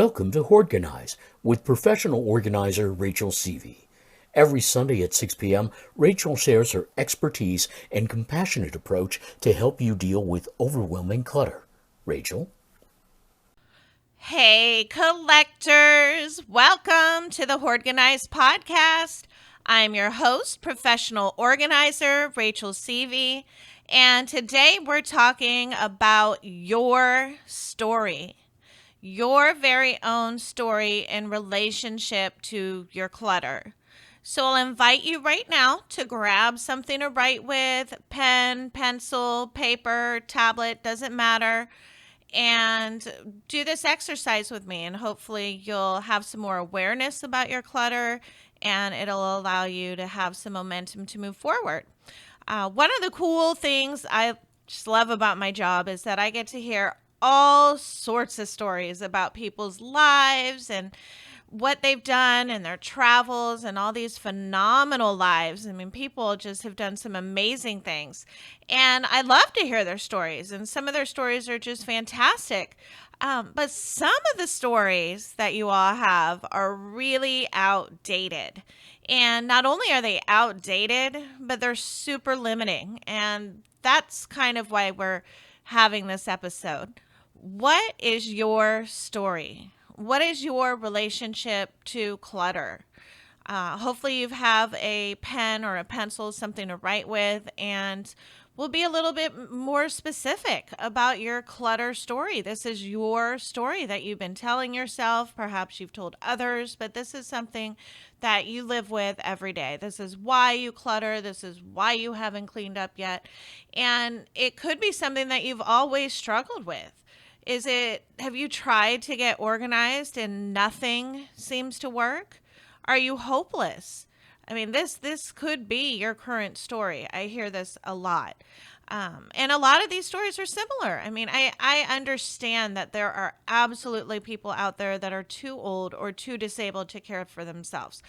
Welcome to Hoardganize with professional organizer Rachel Seavey. Every Sunday at 6 p.m., Rachel shares her expertise and compassionate approach to help you deal with overwhelming clutter. Rachel? Hey, collectors! Welcome to the Hoardganize Podcast. I'm your host, professional organizer Rachel Seavey, and today we're talking about your story. Your very own story in relationship to your clutter. So I'll invite you right now to grab something to write with, pen, pencil, paper, tablet, doesn't matter, and do this exercise with me. And hopefully you'll have some more awareness about your clutter and it'll allow you to have some momentum to move forward. One of the cool things I just love about my job is that I get to hear all sorts of stories about people's lives and what they've done and their travels and all these phenomenal lives. I mean, people just have done some amazing things. And I love to hear their stories. And some of their stories are just fantastic. But some of the stories that you all have are really outdated. And not only are they outdated, but they're super limiting. And that's kind of why we're having this episode. What is your story? What is your relationship to clutter? Hopefully you have a pen or a pencil, something to write with, and we'll be a little bit more specific about your clutter story. This is your story that you've been telling yourself. Perhaps you've told others, but this is something that you live with every day. This is why you clutter. This is why you haven't cleaned up yet. And it could be something that you've always struggled with. Have you tried to get organized and nothing seems to work? Are you hopeless? I mean, this could be your current story. I hear this a lot. And a lot of these stories are similar. I mean, I understand that there are absolutely people out there that are too old or too disabled to care for themselves.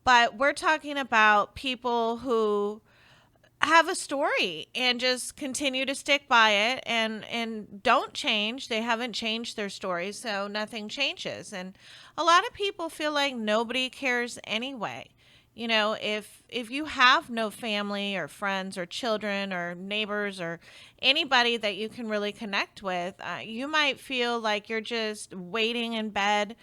But we're talking about people who have a story and just continue to stick by it and don't change. They haven't changed their story, so nothing changes. And a lot of people feel like nobody cares anyway. You know, if you have no family or friends or children or neighbors or anybody that you can really connect with, you might feel like you're just waiting in bed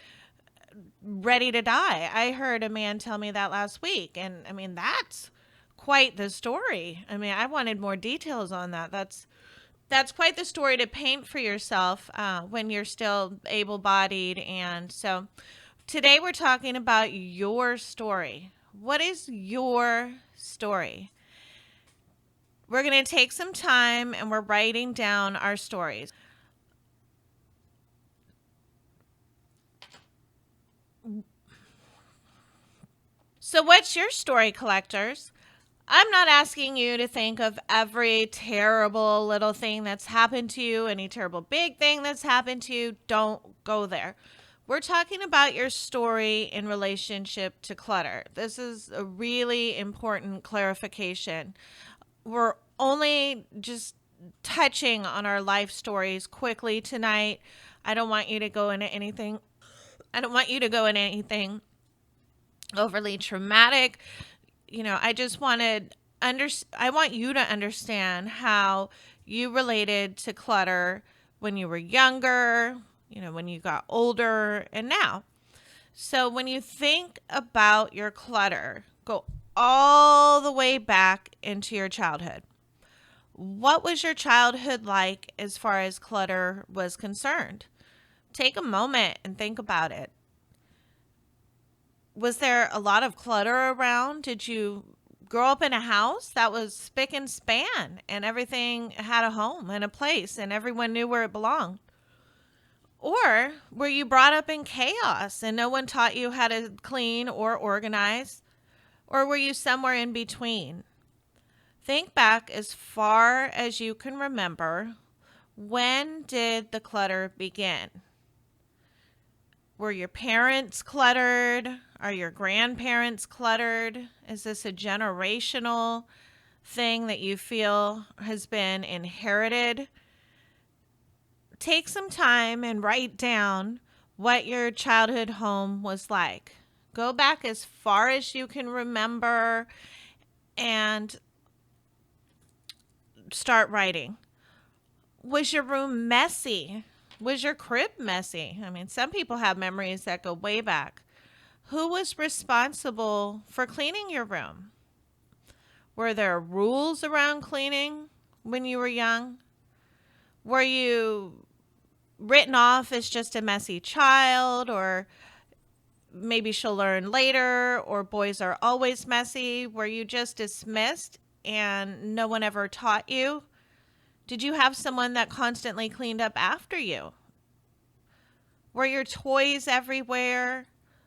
ready to die. I heard a man tell me that last week, and I mean, that's quite the story. I mean, I wanted more details on that. That's quite the story to paint for yourself when you're still able-bodied. And so today we're talking about your story. What is your story? We're going to take some time and we're writing down our stories. So what's your story, collectors? I'm not asking you to think of every terrible little thing that's happened to you, any terrible big thing that's happened to you. Don't go there. We're talking about your story in relationship to clutter. This is a really important clarification. We're only just touching on our life stories quickly tonight. I don't want you to go into anything. Overly traumatic. You know, I want you to understand how you related to clutter when you were younger, you know, when you got older, and now. So when you think about your clutter, go all the way back into your childhood. What was your childhood like as far as clutter was concerned? Take a moment and think about it. Was there a lot of clutter around? Did you grow up in a house that was spick and span and everything had a home and a place and everyone knew where it belonged? Or were you brought up in chaos and no one taught you how to clean or organize? Or were you somewhere in between? Think back as far as you can remember. When did the clutter begin? Were your parents cluttered? Are your grandparents cluttered? Is this a generational thing that you feel has been inherited? Take some time and write down what your childhood home was like. Go back as far as you can remember and start writing. Was your room messy? Was your crib messy? I mean, some people have memories that go way back. Who was responsible for cleaning your room? Were there rules around cleaning when you were young? Were you written off as just a messy child, or maybe she'll learn later, or boys are always messy? Were you just dismissed and no one ever taught you? Did you have someone that constantly cleaned up after you? Were your toys everywhere?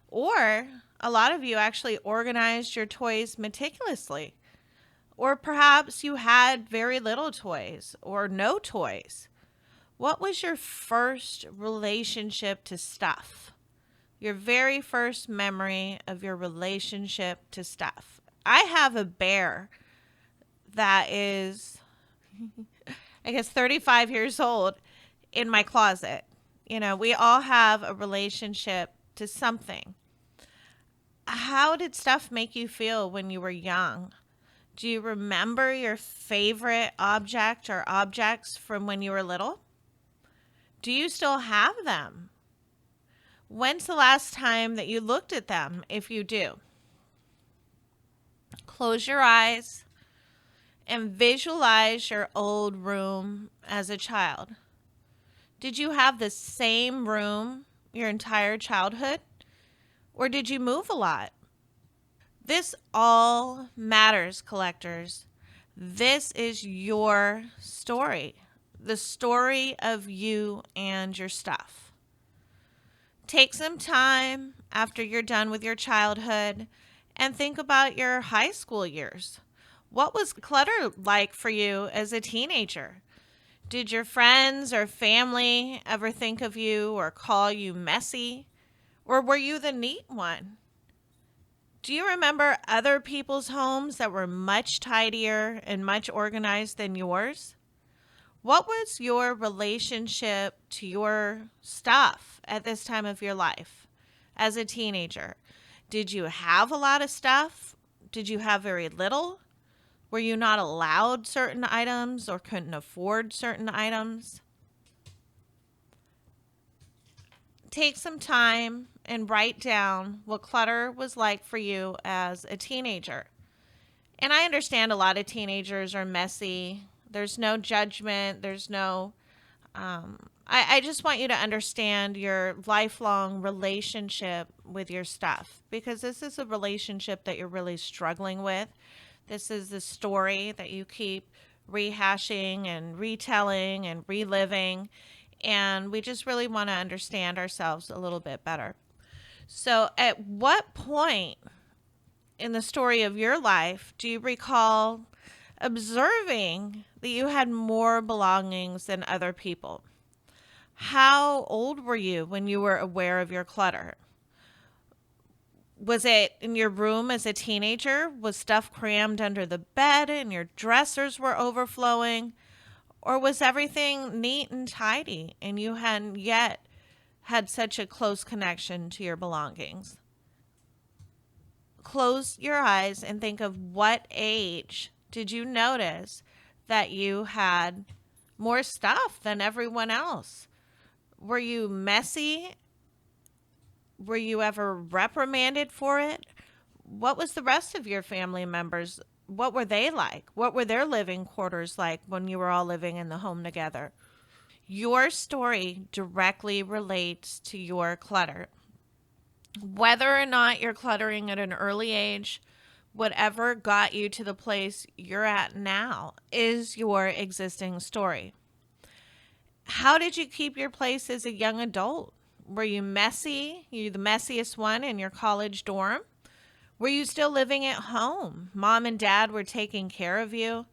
Or a lot of you actually organized your toys meticulously. Or perhaps you had very little toys or no toys. What was your first relationship to stuff? Your very first memory of your relationship to stuff. I have a bear that is, I guess, 35 years old in my closet. You know, we all have a relationship to something. How did stuff make you feel when you were young? Do you remember your favorite object or objects from when you were little? Do you still have them? When's the last time that you looked at them, if you do? Close your eyes and visualize your old room as a child. Did you have the same room your entire childhood? Or did you move a lot? This all matters, collectors. This is your story, the story of you and your stuff. Take some time after you're done with your childhood and think about your high school years. What was clutter like for you as a teenager? Did your friends or family ever think of you or call you messy? Or were you the neat one? Do you remember other people's homes that were much tidier and much organized than yours? What was your relationship to your stuff at this time of your life as a teenager? Did you have a lot of stuff? Did you have very little? Were you not allowed certain items or couldn't afford certain items? Take some time and write down what clutter was like for you as a teenager. And I understand a lot of teenagers are messy. There's no judgment. There's no, I just want you to understand your lifelong relationship with your stuff, because this is a relationship that you're really struggling with. This is the story that you keep rehashing and retelling and reliving. And we just really want to understand ourselves a little bit better. So, at what point in the story of your life do you recall observing that you had more belongings than other people? How old were you when you were aware of your clutter? Was it in your room as a teenager? Was stuff crammed under the bed and your dressers were overflowing? Or was everything neat and tidy and you hadn't yet had such a close connection to your belongings? Close your eyes and think of what age did you notice that you had more stuff than everyone else? Were you messy? Were you ever reprimanded for it? What was the rest of your family members? What were they like? What were their living quarters like when you were all living in the home together? Your story directly relates to your clutter. Whether or not you're cluttering at an early age, whatever got you to the place you're at now is your existing story. How did you keep your place as a young adult? Were you messy? You the messiest one in your college dorm? Were you still living at home? Mom and dad were taking care of you?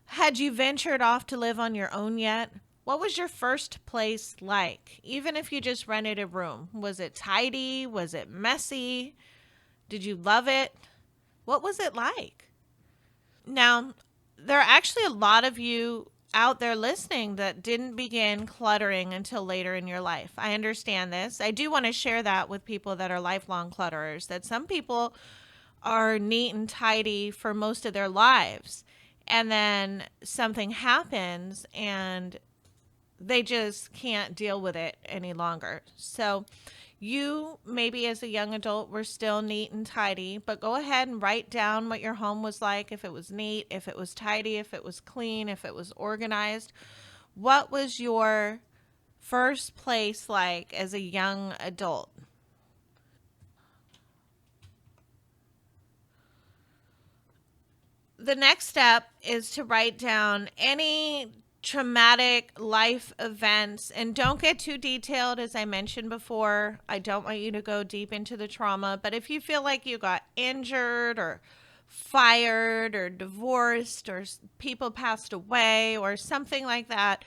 Had you ventured off to live on your own yet? What was your first place like? Even if you just rented a room, was it tidy? Was it messy? Did you love it? What was it like? Now, there are actually a lot of you out there listening that didn't begin cluttering until later in your life. I understand this. I do want to share that with people that are lifelong clutterers, that some people are neat and tidy for most of their lives. And then something happens and they just can't deal with it any longer. So you maybe as a young adult were still neat and tidy, but go ahead and write down what your home was like, if it was neat, if it was tidy, if it was clean, if it was organized. What was your first place like as a young adult? The next step is to write down any traumatic life events, and don't get too detailed. As I mentioned before, I don't want you to go deep into the trauma, but if you feel like you got injured or fired or divorced or people passed away or something like that,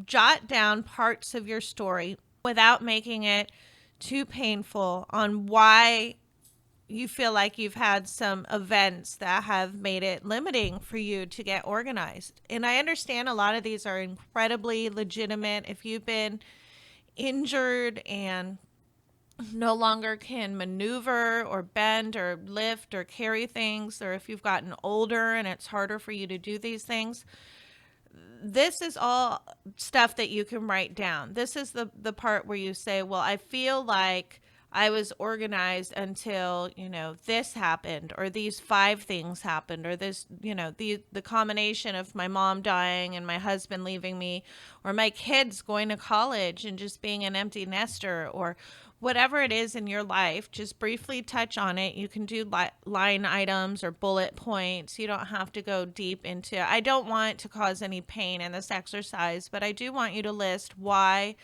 jot down parts of your story without making it too painful on why you feel like you've had some events that have made it limiting for you to get organized. And I understand a lot of these are incredibly legitimate. If you've been injured and no longer can maneuver or bend or lift or carry things, or if you've gotten older and it's harder for you to do these things, this is all stuff that you can write down. This is the part where you say, well, I feel like I was organized until, this happened, or these 5 things happened, or this, the combination of my mom dying and my husband leaving me, or my kids going to college and just being an empty nester, or whatever it is in your life. Just briefly touch on it. You can do line items or bullet points. You don't have to go deep into it. I don't want to cause any pain in this exercise, but I do want you to list why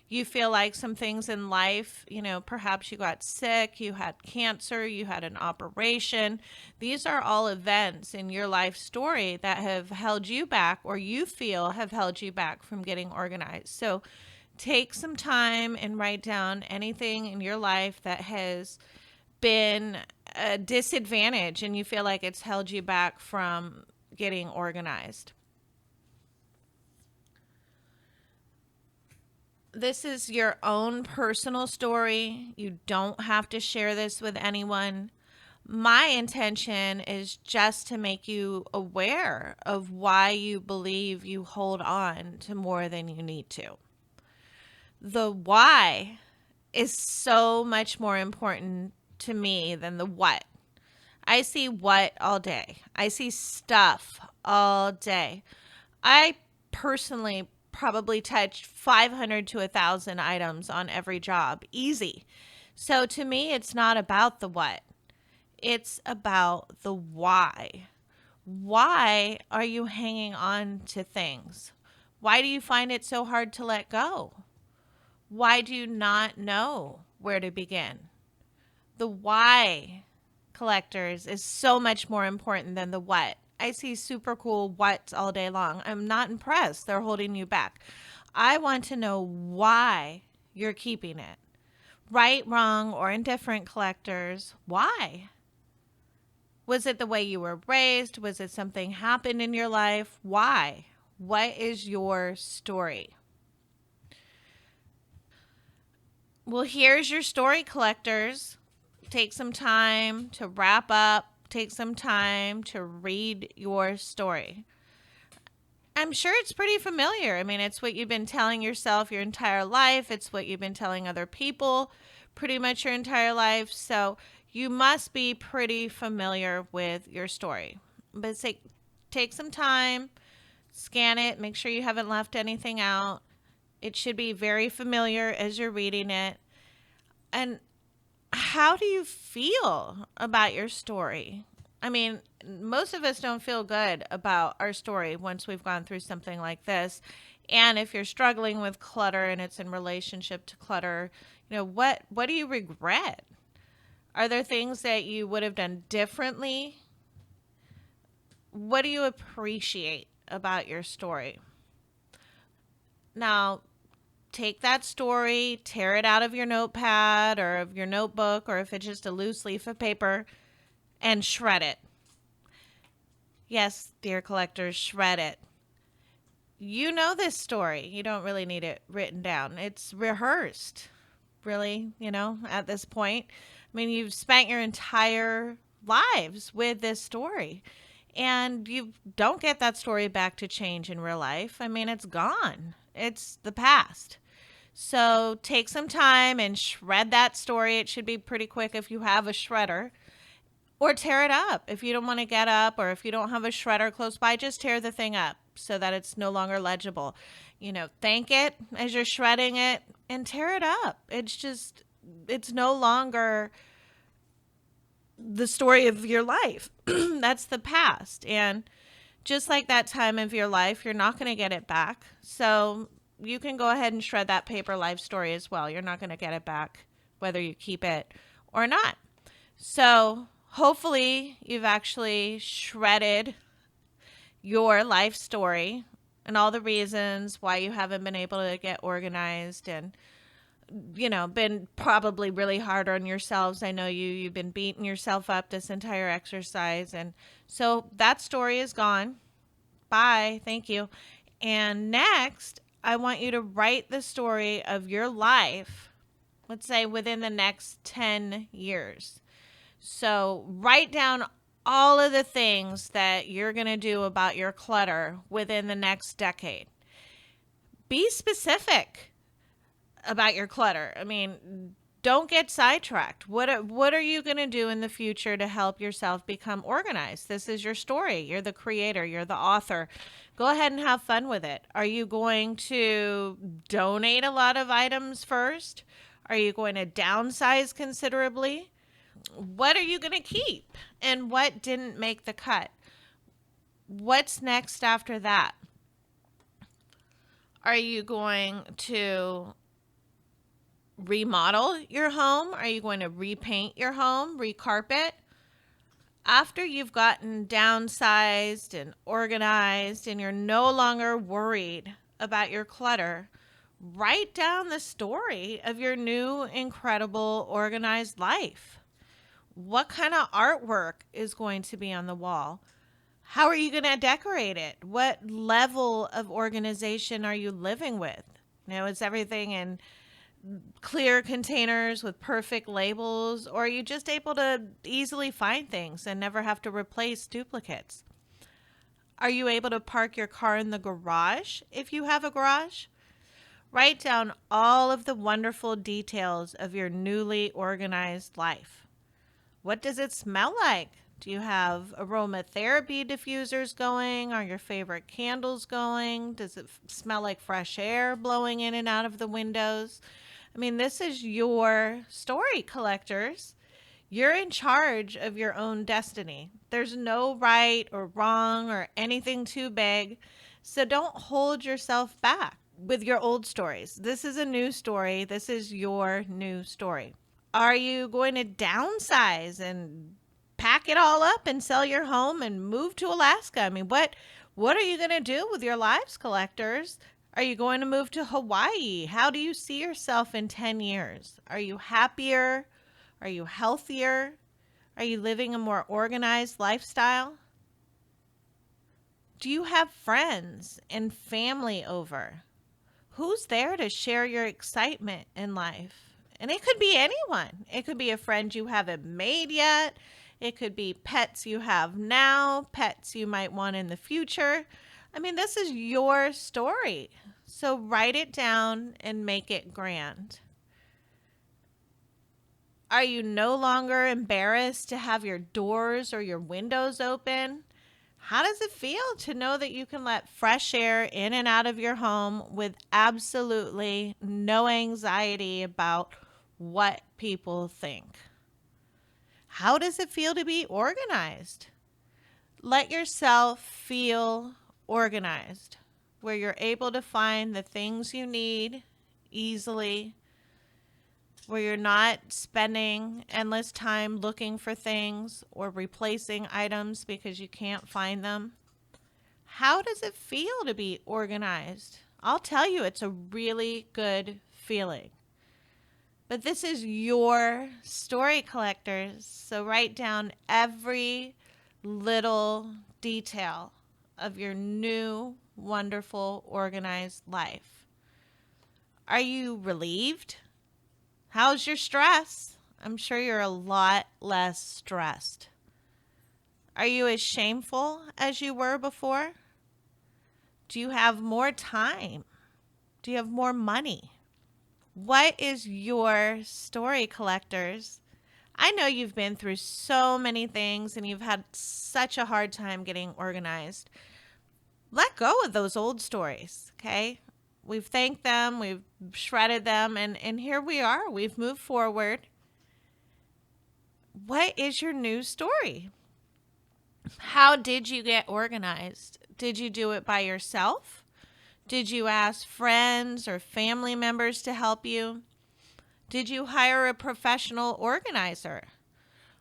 you feel like some things in life, perhaps you got sick, you had cancer, you had an operation. These are all events in your life story that have held you back, or you feel have held you back from getting organized. So take some time and write down anything in your life that has been a disadvantage and you feel like it's held you back from getting organized. This is your own personal story. You don't have to share this with anyone. My intention is just to make you aware of why you believe you hold on to more than you need to. The why is so much more important to me than the what. I see what all day. I see stuff all day. I personally probably touched 500 to 1,000 items on every job. Easy. So to me, it's not about the what. It's about the why. Why are you hanging on to things? Why do you find it so hard to let go? Why do you not know where to begin? The why, collectors, is so much more important than the what. I see super cool what's all day long. I'm not impressed. They're holding you back. I want to know why you're keeping it. Right, wrong, or indifferent, collectors. Why? Was it the way you were raised? Was it something happened in your life? Why? What is your story? Well, here's your story, collectors. Take some time to wrap up. Take some time to read your story. I'm sure it's pretty familiar. I mean, it's what you've been telling yourself your entire life. It's what you've been telling other people pretty much your entire life. So you must be pretty familiar with your story. But take some time, scan it, make sure you haven't left anything out. It should be very familiar as you're reading it. And how do you feel about your story? I mean, most of us don't feel good about our story once we've gone through something like this. And if you're struggling with clutter and it's in relationship to clutter, what do you regret? Are there things that you would have done differently? What do you appreciate about your story? Now, take that story, tear it out of your notepad or of your notebook, or if it's just a loose leaf of paper, and shred it. Yes, dear collectors, shred it. You know this story. You don't really need it written down. It's rehearsed, really, at this point. I mean, you've spent your entire lives with this story, and you don't get that story back to change in real life. I mean, it's gone, it's the past. So take some time and shred that story. It should be pretty quick if you have a shredder. Or tear it up. If you don't want to get up or if you don't have a shredder close by, just tear the thing up so that it's no longer legible. Thank it as you're shredding it and tear it up. It's no longer the story of your life. That's the past. And just like that time of your life, you're not going to get it back. So you can go ahead and shred that paper life story as well. You're not going to get it back whether you keep it or not. So hopefully you've actually shredded your life story and all the reasons why you haven't been able to get organized and, been probably really hard on yourselves. I know you've been beating yourself up this entire exercise. And so that story is gone. Bye. Thank you. And next, I want you to write the story of your life, let's say within the next 10 years. So write down all of the things that you're going to do about your clutter within the next decade. Be specific about your clutter. I mean, don't get sidetracked. What are you going to do in the future to help yourself become organized? This is your story. You're the creator. You're the author. Go ahead and have fun with it. Are you going to donate a lot of items first? Are you going to downsize considerably? What are you going to keep? And what didn't make the cut? What's next after that? Are you going to remodel your home? Are you going to repaint your home, recarpet? After you've gotten downsized and organized and you're no longer worried about your clutter, write down the story of your new, incredible, organized life. What kind of artwork is going to be on the wall? How are you going to decorate it? What level of organization are you living with? Is everything in clear containers with perfect labels, or are you just able to easily find things and never have to replace duplicates? Are you able to park your car in the garage if you have a garage? Write down all of the wonderful details of your newly organized life. What does it smell like? Do you have aromatherapy diffusers going? Are your favorite candles going? Does it smell like fresh air blowing in and out of the windows? I mean, this is your story, collectors. You're in charge of your own destiny. There's no right or wrong or anything too big. So don't hold yourself back with your old stories. This is a new story. This is your new story. Are you going to downsize and pack it all up and sell your home and move to Alaska? I mean, what are you going to do with your lives, collectors? Are you going to move to Hawaii? How do you see yourself in 10 years? Are you happier? Are you healthier? Are you living a more organized lifestyle? Do you have friends and family over? Who's there to share your excitement in life? And it could be anyone. It could be a friend you haven't made yet. It could be pets you have now, pets you might want in the future. I mean, this is your story. So write it down and make it grand. Are you no longer embarrassed to have your doors or your windows open? How does it feel to know that you can let fresh air in and out of your home with absolutely no anxiety about what people think? How does it feel to be organized? Let yourself feel organized, where you're able to find the things you need easily, where you're not spending endless time looking for things or replacing items because you can't find them. How does it feel to be organized? I'll tell you, it's a really good feeling. But this is your story, collectors. So write down every little detail of your new wonderful, organized life? Are you relieved? How's your stress? I'm sure you're a lot less stressed. Are you as shameful as you were before? Do you have more time? Do you have more money? What is your story, collectors? I know you've been through so many things and you've had such a hard time getting organized. Let go of those old stories, okay? We've thanked them, we've shredded them, and here we are. We've moved forward. What is your new story? How did you get organized? Did you do it by yourself? Did you ask friends or family members to help you? Did you hire a professional organizer?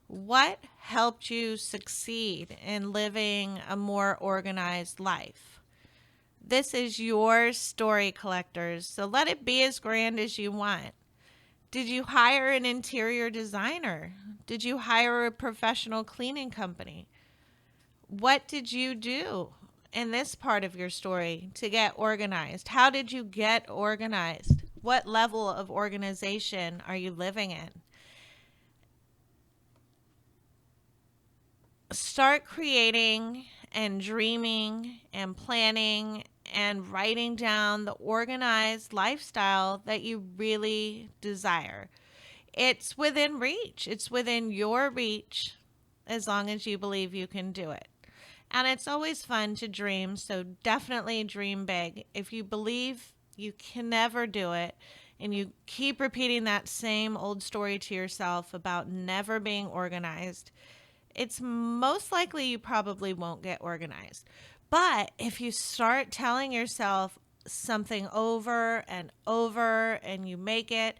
What helped you succeed in living a more organized life? This is your story, collectors, so let it be as grand as you want. Did you hire an interior designer? Did you hire a professional cleaning company? What did you do in this part of your story to get organized? How did you get organized? What level of organization are you living in? Start creating and dreaming and planning and writing down the organized lifestyle that you really desire. It's within reach. It's within your reach as long as you believe you can do it. And it's always fun to dream, so definitely dream big. If you believe you can never do it and you keep repeating that same old story to yourself about never being organized, it's most likely you probably won't get organized. But if you start telling yourself something over and over and you make it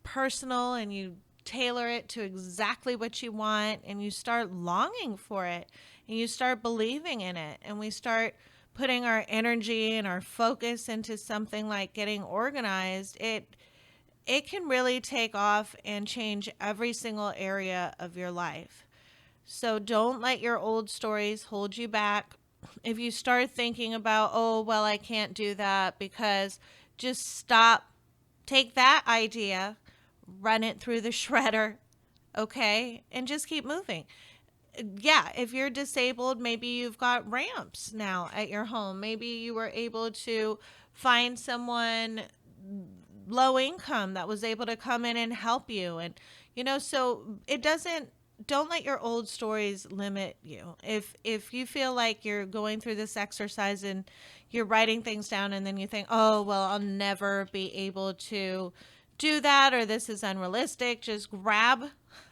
personal and you tailor it to exactly what you want and you start longing for it and you start believing in it and we start putting our energy and our focus into something like getting organized, it can really take off and change every single area of your life. So don't let your old stories hold you back. If you start thinking about, oh, well, I can't do that because, just stop. Take that idea, run it through the shredder, okay? And just keep moving. Yeah, if you're disabled, maybe you've got ramps now at your home. Maybe you were able to find someone low income that was able to come in and help you. And, so don't let your old stories limit you. If you feel like you're going through this exercise and you're writing things down and then you think, oh, well, I'll never be able to do that or this is unrealistic, just grab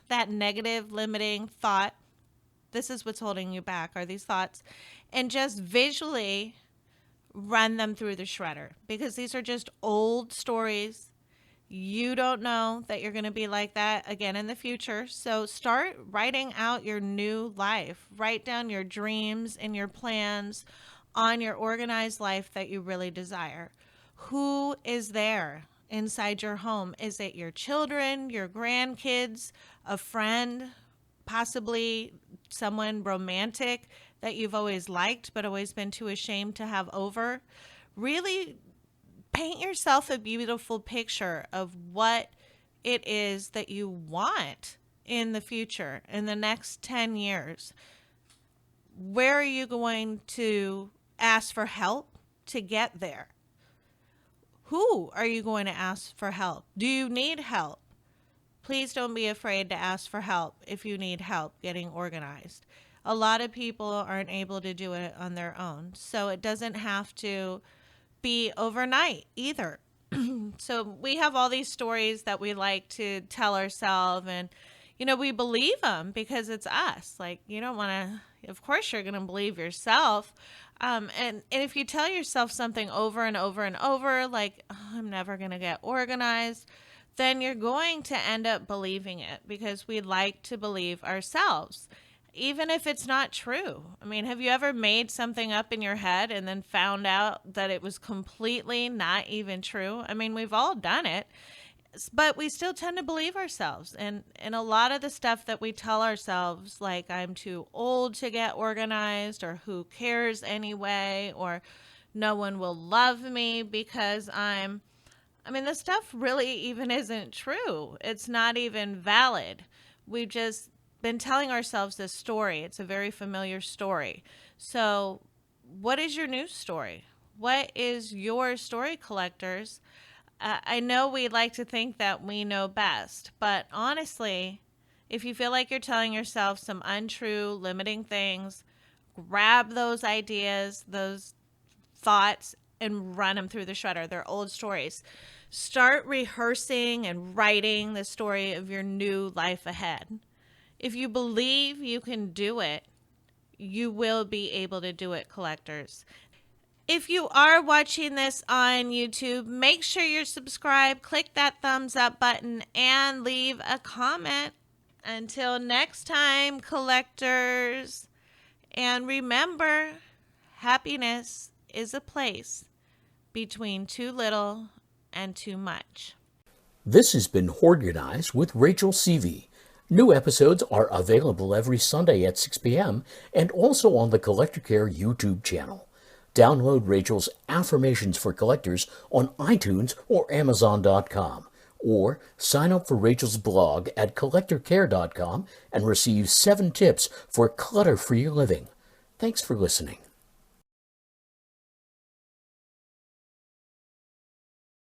that negative limiting thought. This is what's holding you back, are these thoughts, and just visually run them through the shredder, because these are just old stories. You don't know that you're going to be like that again in the future. So start writing out your new life. Write down your dreams and your plans on your organized life that you really desire. Who is there inside your home? Is it your children, your grandkids, a friend, possibly someone romantic that you've always liked but always been too ashamed to have over? Really paint yourself a beautiful picture of what it is that you want in the future, in the next 10 years. Where are you going to ask for help to get there? Who are you going to ask for help? Do you need help? Please don't be afraid to ask for help if you need help getting organized. A lot of people aren't able to do it on their own, so it doesn't have to be overnight either. So we have all these stories that we like to tell ourselves, and we believe them because it's us. Like, you don't want to, of course you're going to believe yourself. And if you tell yourself something over and over and over, like, oh, I'm never going to get organized, then you're going to end up believing it, because we like to believe ourselves, even if it's not true. I mean, have you ever made something up in your head and then found out that it was completely not even true? I mean, we've all done it, but we still tend to believe ourselves. And a lot of the stuff that we tell ourselves, like, I'm too old to get organized, or who cares anyway, or no one will love me because this stuff really even isn't true. It's not even valid. We've just been telling ourselves this story. It's a very familiar story. So, what is your new story? What is your story, collectors? I know we like to think that we know best, but honestly, if you feel like you're telling yourself some untrue, limiting things, grab those ideas, those thoughts, and run them through the shredder. They're old stories. Start rehearsing and writing the story of your new life ahead. If you believe you can do it, you will be able to do it, collectors. If you are watching this on YouTube, make sure you're subscribed, click that thumbs up button, and leave a comment. Until next time, collectors. And remember, happiness is a place between too little and too much. This has been Hoardganize with Rachel Seavey. New episodes are available every Sunday at 6 p.m. and also on the Collector Care YouTube channel. Download Rachel's Affirmations for Collectors on iTunes or Amazon.com, or sign up for Rachel's blog at collectorcare.com and receive 7 tips for clutter-free living. Thanks for listening.